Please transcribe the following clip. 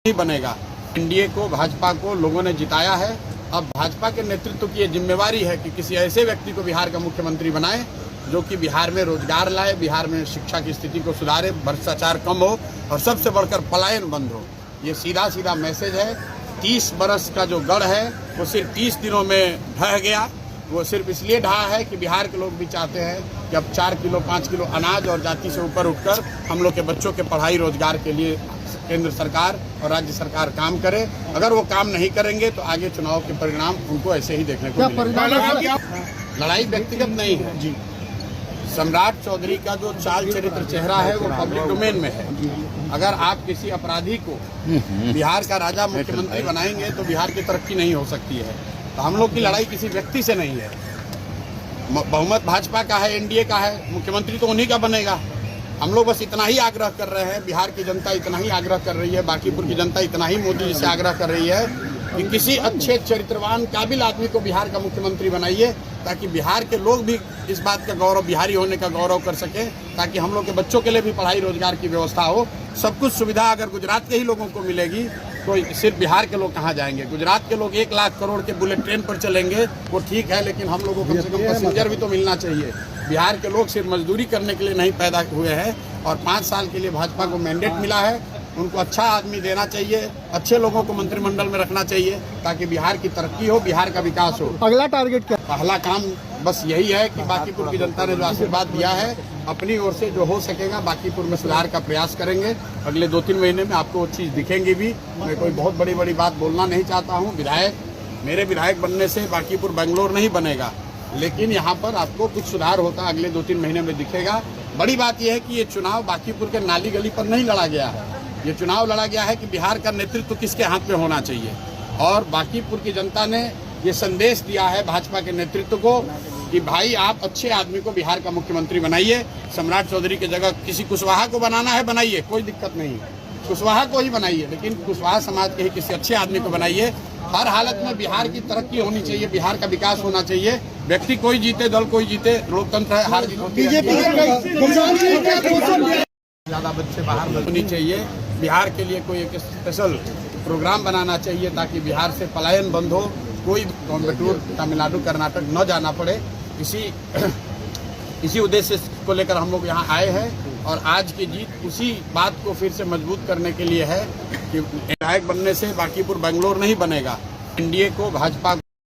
नहीं बनेगा। एनडीए को, भाजपा को लोगों ने जिताया है। अब भाजपा के नेतृत्व की ये जिम्मेवारी है कि किसी ऐसे व्यक्ति को बिहार का मुख्यमंत्री बनाए जो कि बिहार में रोजगार लाए, बिहार में शिक्षा की स्थिति को सुधारे, भ्रष्टाचार कम हो और सबसे बढ़कर पलायन बंद हो। ये सीधा सीधा मैसेज है। 30 बरस का जो गढ़ है वो सिर्फ 30 दिनों में ढह गया। वो सिर्फ इसलिए ढहा है कि बिहार के लोग भी चाहते हैं कि अब 4 किलो 5 किलो अनाज और जाति से ऊपर उठकर हम लोग के बच्चों के पढ़ाई रोजगार के लिए केंद्र सरकार और राज्य सरकार काम करे। अगर वो काम नहीं करेंगे तो आगे चुनाव के परिणाम उनको ऐसे ही देखने को मिलेंगे। लड़ाई व्यक्तिगत नहीं है जी। सम्राट चौधरी का जो चाल चरित्र चेहरा है वो पब्लिक डोमेन में है। अगर आप किसी अपराधी को बिहार का राजा मुख्यमंत्री बनाएंगे तो बिहार की तरक्की नहीं हो सकती है। तो हम लोग की लड़ाई किसी व्यक्ति से नहीं है। बहुमत भाजपा का है, एनडीए का है, मुख्यमंत्री तो उन्हीं का बनेगा। हम लोग बस इतना ही आग्रह कर रहे हैं, बिहार की जनता इतना ही आग्रह कर रही है, बांकीपुर की जनता इतना ही मोदी जी से आग्रह कर रही है कि किसी अच्छे चरित्रवान काबिल आदमी को बिहार का मुख्यमंत्री बनाइए, ताकि बिहार के लोग भी इस बात का गौरव, बिहारी होने का गौरव कर सकें, ताकि हम लोग के बच्चों के लिए भी पढ़ाई रोजगार की व्यवस्था हो। सब कुछ सुविधा अगर गुजरात के ही लोगों को मिलेगी तो सिर्फ बिहार के लोग कहाँ जाएंगे। गुजरात के लोग 1 लाख करोड़ के बुलेट ट्रेन पर चलेंगे, वो ठीक है, लेकिन हम लोगों को कम से कम पैसेंजर भी तो मिलना चाहिए। बिहार के लोग सिर्फ मजदूरी करने के लिए नहीं पैदा हुए हैं और 5 साल के लिए भाजपा को मैंडेट मिला है। उनको अच्छा आदमी देना चाहिए, अच्छे लोगों को मंत्रिमंडल में रखना चाहिए, ताकि बिहार की तरक्की हो, बिहार का विकास हो। अगला टारगेट क्या? पहला काम बस यही है कि बांकीपुर की जनता ने जो आशीर्वाद दिया है, अपनी ओर से जो हो सकेगा बांकीपुर में सुधार का प्रयास करेंगे। अगले 2-3 महीने में आपको वो चीज़ दिखेंगी भी। मैं कोई बहुत बड़ी बात बोलना नहीं चाहता हूँ। मेरे विधायक बनने से बांकीपुर बेंगलोर नहीं बनेगा, लेकिन यहाँ पर आपको कुछ सुधार होता अगले 2-3 महीने में दिखेगा। बड़ी बात यह है कि ये चुनाव बांकीपुर के नाली गली पर नहीं लड़ा गया है। ये चुनाव लड़ा गया है कि बिहार का नेतृत्व किसके हाथ में होना चाहिए। और बांकीपुर की जनता ने ये संदेश दिया है भाजपा के नेतृत्व को कि भाई आप अच्छे आदमी को बिहार का मुख्यमंत्री बनाइए। सम्राट चौधरी की जगह किसी कुशवाहा को बनाना है, बनाइए, कोई दिक्कत नहीं है। कुशवाहा को ही बनाइए, लेकिन कुशवाहा समाज के ही किसी अच्छे आदमी को बनाइए। हर हालत में बिहार की तरक्की होनी चाहिए, बिहार का विकास होना चाहिए। व्यक्ति कोई जीते, दल कोई जीते, लोकतंत्र है, हार जीत होती है। ज्यादा बच्चे बाहर होनी चाहिए। बिहार के लिए कोई एक स्पेशल प्रोग्राम बनाना चाहिए ताकि बिहार से पलायन बंद हो, कोई कोयम्बटूर, तमिलनाडु, कर्नाटक न जाना पड़े। इसी उद्देश्य को लेकर हम लोग यहाँ आए हैं और आज की जीत उसी बात को फिर से मजबूत करने के लिए है कि विधायक बनने से बांकीपुर बेंगलोर नहीं बनेगा। एनडीए को, भाजपा